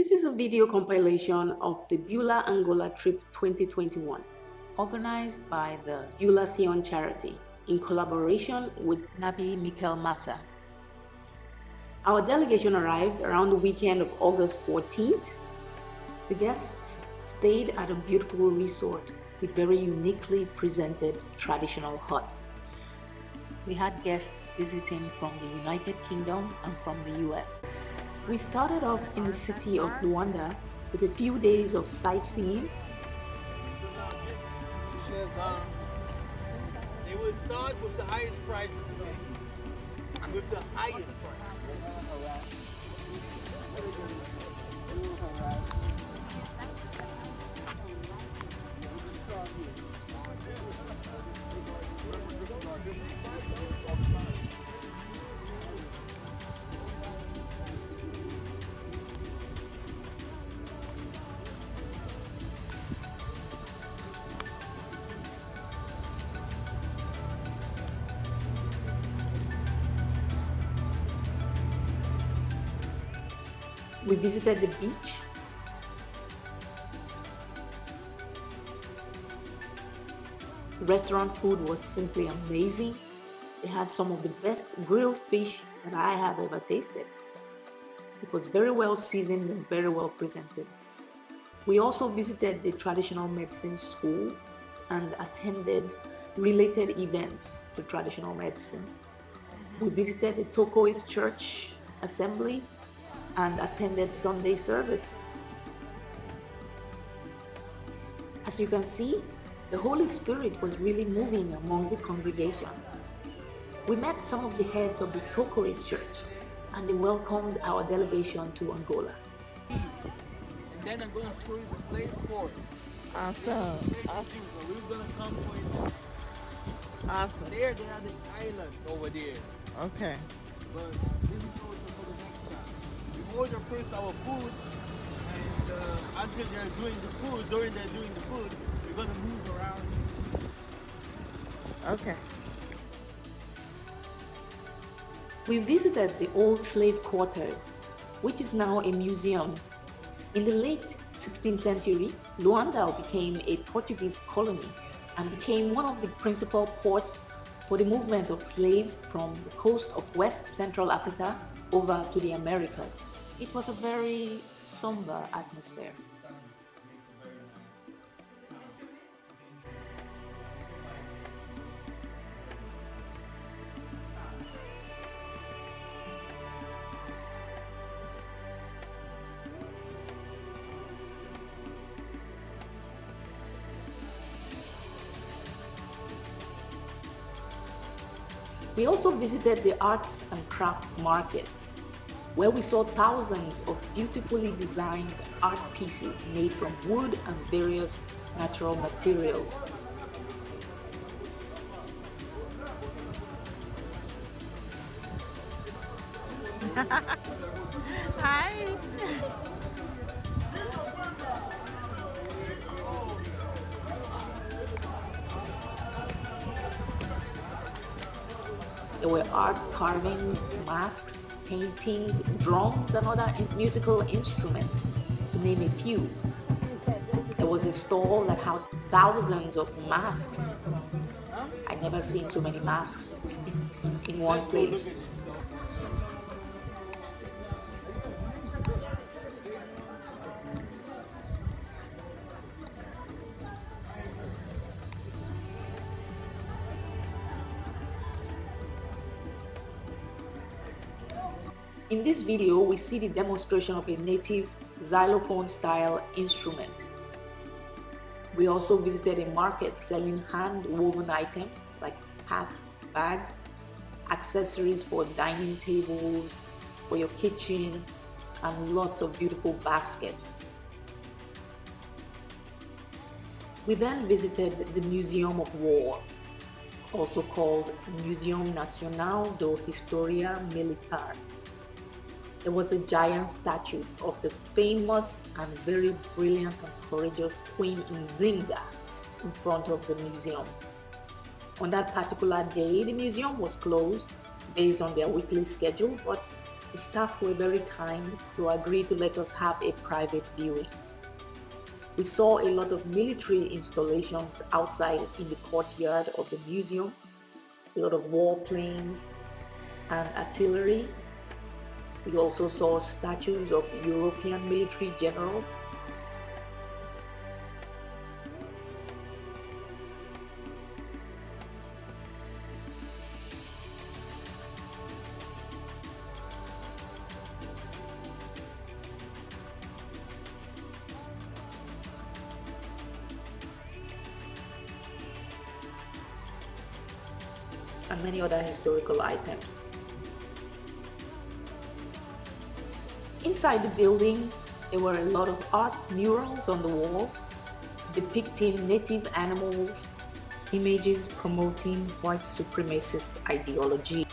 This is a video compilation of the Beulah Angola Trip 2021, organized by the Beulah Charity in collaboration with Nabi Mikhael Massa. Our delegation arrived around the weekend of August 14th. The guests stayed at a beautiful resort with very uniquely presented traditional huts. We had guests visiting from the United Kingdom and from the US. We started off in the city of LUANDA with a few days of sightseeing. They will start with the highest prices. With the highest price. We visited the beach. The restaurant food was simply amazing. They had some of the best grilled fish that I have ever tasted. It was very well seasoned and very well presented. We also visited the traditional medicine school and attended related events to traditional medicine. We visited the Tokoist Church Assembly and attended Sunday service. As you can see, the Holy Spirit was really moving among the congregation. We met some of the heads of the Tokoist Church and they welcomed our delegation to Angola. And then I'm going to show you the slave port. Awesome. We're going to come for you. Awesome. There, they are the islands over there. Okay. But this is for the next time. We order first our food, and until they're doing the food, during they're doing the food, we're going to move around. Okay. We visited the old slave quarters, which is now a museum. In the late 16th century, Luanda became a Portuguese colony and became one of the principal ports for the movement of slaves from the coast of West Central Africa over to the Americas. It was a very somber atmosphere. We also visited the arts and craft market, where we saw thousands of beautifully designed art pieces made from wood and various natural materials. Hi. There were art carvings, masks, paintings, drums, and other musical instruments, to name a few. There was a stall that had thousands of masks. I've never seen so many masks in one place. In this video, we see the demonstration of a native xylophone-style instrument. We also visited a market selling hand-woven items like hats, bags, accessories for dining tables, for your kitchen, and lots of beautiful baskets. We then visited the Museum of War, also called Museum Nacional de Historia Militar. There was a giant statue of the famous and very brilliant and courageous Queen Nzinga in front of the museum. On that particular day, the museum was closed based on their weekly schedule, but The staff were very kind to agree to let us have a private viewing. We saw a lot of military installations outside in the courtyard of the museum, a lot of warplanes and artillery. We also saw statues of European military generals. And many other historical items. Inside the building, there were a lot of art murals on the walls depicting native animals, images promoting white supremacist ideology.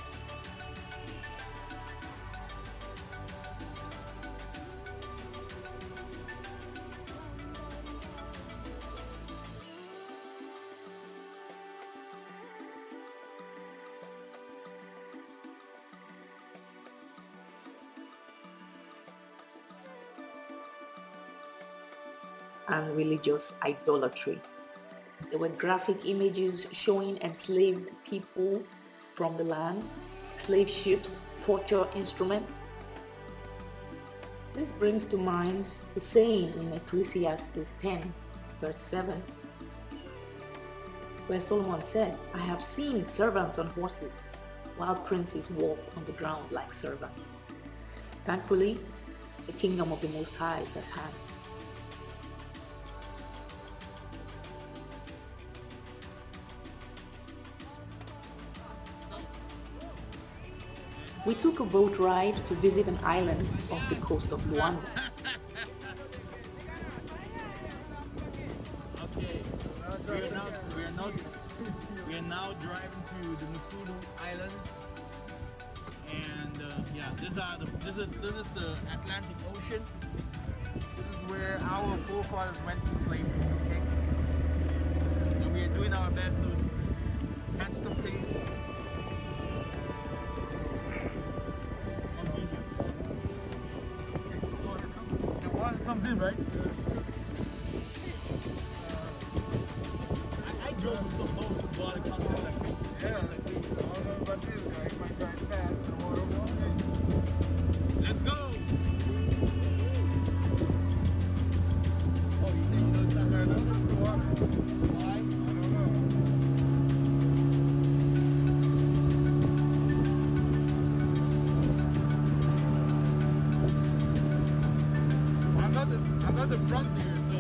And religious idolatry. There were graphic images showing enslaved people from the land, slave ships, torture instruments. This brings to mind the saying in Ecclesiastes 10, verse 7, where Solomon said, "I have seen servants on horses, while princes walk on the ground like servants." Thankfully, the kingdom of the Most High is at hand. We took a boat ride to visit an island off the coast of Luanda. Okay, we are now driving to the MUSSULO Islands, and yeah, this is the Atlantic Ocean. This is where our forefathers went to slavery. Okay, and we are doing our best to catch some things. Comes in, right? I drove with some boats and water comes in like me. Yeah, let's see. I don't know about this guy. He might drive fast and the water won't. Let's go! Oh, you said you know it's not very long? It's the water. Why? I don't know. I'm not the front here, so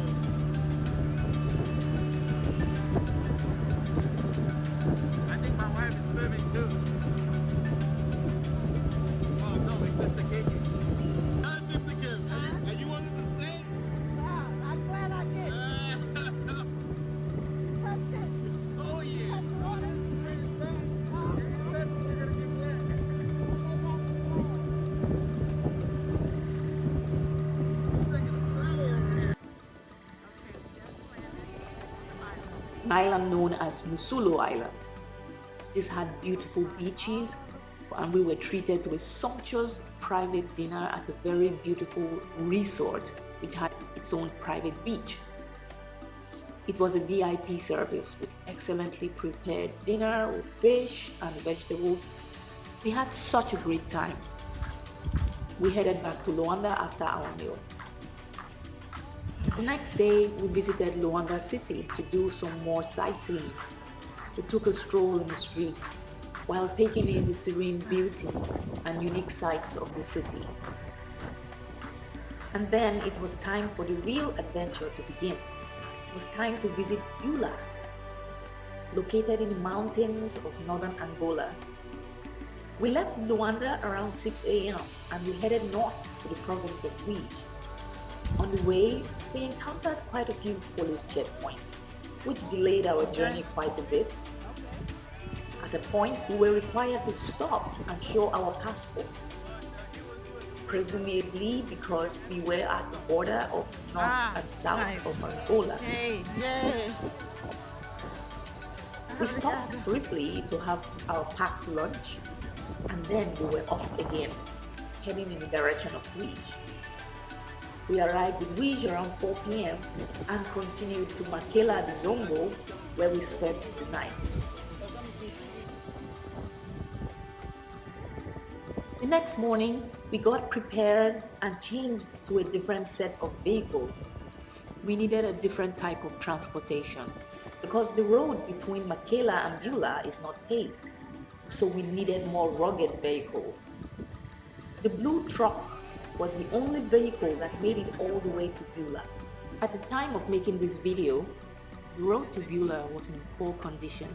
I think my wife is swimming too. Oh no, it's just a cake. Not just a gift. And you wanted to stay? Yeah, I'm glad I did. Touched it. Oh yeah. Touched the water. That's what you're gonna get wet. An island known as MUSSULO Island. This had beautiful beaches, and we were treated to a sumptuous private dinner at a very beautiful resort which had its own private beach. It was a VIP service with excellently prepared dinner with fish and vegetables. We had such a great time. We headed back to Luanda after our meal. The next day, we visited Luanda City to do some more sightseeing. We took a stroll in the streets while taking in the serene beauty and unique sights of the city. And then it was time for the real adventure to begin. It was time to visit Beulah, located in the mountains of northern Angola. We left Luanda around 6 a.m. and we headed north to the province of Beulah. On the way, we encountered quite a few police checkpoints, which delayed our journey quite a bit. At a point, we were required to stop and show our passport, presumably because we were at the border of north and south of Angola. Hey, yay. We stopped briefly to have our packed lunch, and then we were off again. heading in the direction of Wij. We arrived in Wij around 4 p.m. and continued to Makela de Zongo, where we spent the night. The next morning, we got prepared and changed to a different set of vehicles. We needed a different type of transportation because the road between Makela and Beulah is not paved, so we needed more rugged vehicles. The blue truck was the only vehicle that made it all the way to Beulah. At the time of making this video, the road to Beulah was in poor condition.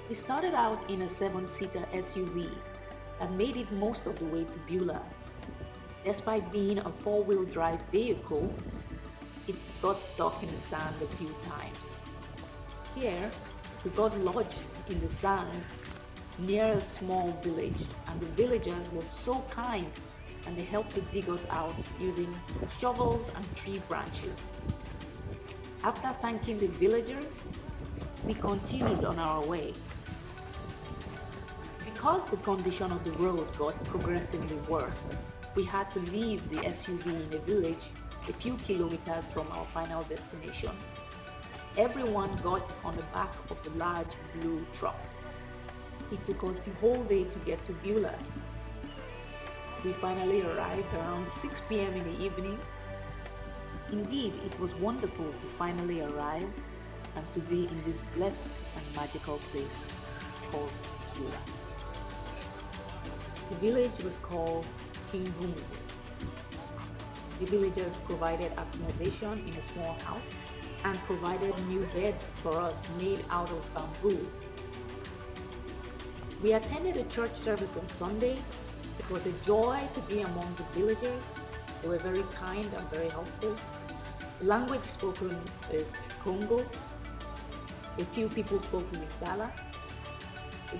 We started out in a 7-seater SUV that made it most of the way to Beulah. Despite being a 4-wheel drive vehicle, it got stuck in the sand a few times. Here, we got lodged in the sand near a small village, and the villagers were so kind and they helped to dig us out using shovels and tree branches. After thanking the villagers, we continued on our way. Because the condition of the road got progressively worse, we had to leave the SUV in a village a few kilometers from our final destination. Everyone got on the back of the large blue truck. It took us the whole day to get to Beulah. We finally arrived around 6 p.m. in the evening. Indeed, it was wonderful to finally arrive and to be in this blessed and magical place called Beulah. The village was called King Bungu. The villagers provided accommodation in a small house and provided new beds for us made out of bamboo. We attended a church service on Sunday. It was a joy to be among the villagers. They were very kind and very helpful. The language spoken is Congo. A few people spoke Lingala.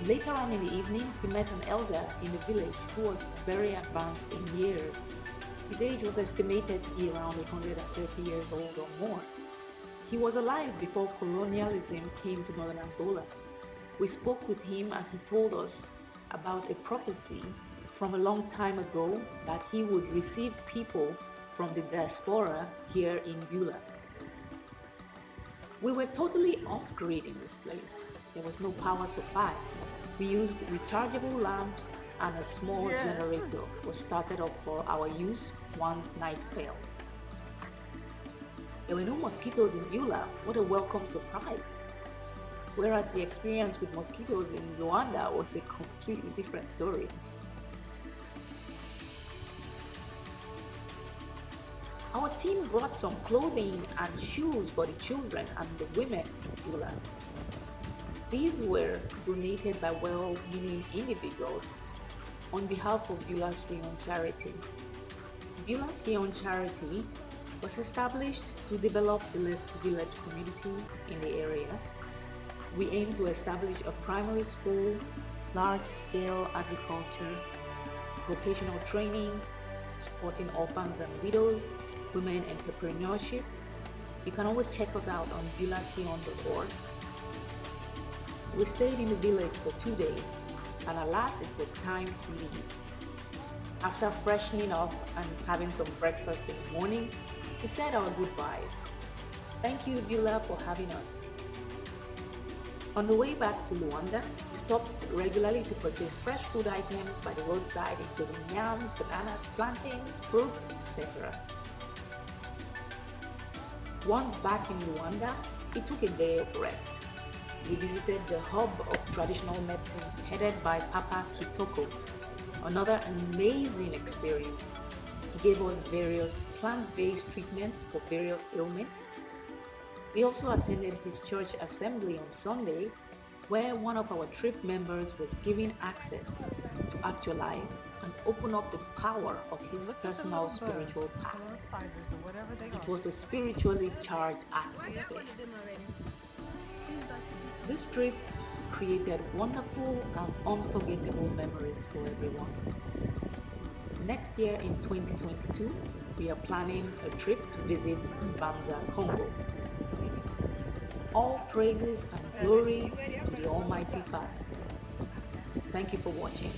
Later on in the evening, we met an elder in the village who was very advanced in years. His age was estimated to be around 130 years old or more. He was alive before colonialism came to northern Angola. We spoke with him and he told us about a prophecy from a long time ago that he would receive people from the diaspora here in Beulah. We were totally off-grid in this place. There was no power supply. We used rechargeable lamps and a small generator was started up for our use once night fell. There were no mosquitoes in Beulah. What a welcome surprise. Whereas the experience with mosquitoes in LUANDA was a completely different story. Our team brought some clothing and shoes for the children and the women in Beulah. These were donated by well-meaning individuals on behalf of Beulah Charity. Beulah Charity was established to develop the less privileged communities in the area. We aim to establish a primary school, large-scale agriculture, vocational training, supporting orphans and widows, women entrepreneurship. You can always check us out on beulahsion.org. We stayed in the village for 2 days, and alas, it was time to leave. After freshening up and having some breakfast in the morning, we said our goodbyes. Thank you, Beulah, for having us. On the way back to LUANDA, we stopped regularly to purchase fresh food items by the roadside, including yams, bananas, plantains, fruits, etc. Once back in LUANDA, we took a day of rest. We visited the hub of traditional medicine headed by Papa Kitoko, another amazing experience. He gave us various plant-based treatments for various ailments. We also attended his church assembly on Sunday, where one of our trip members was given access to actualize and open up the power of his personal spiritual path. It was a spiritually charged atmosphere. This trip created wonderful and unforgettable memories for everyone. Next year in 2022, we are planning a trip to visit Banza, Congo. All praises and glory to the Almighty Father. Thank you for watching.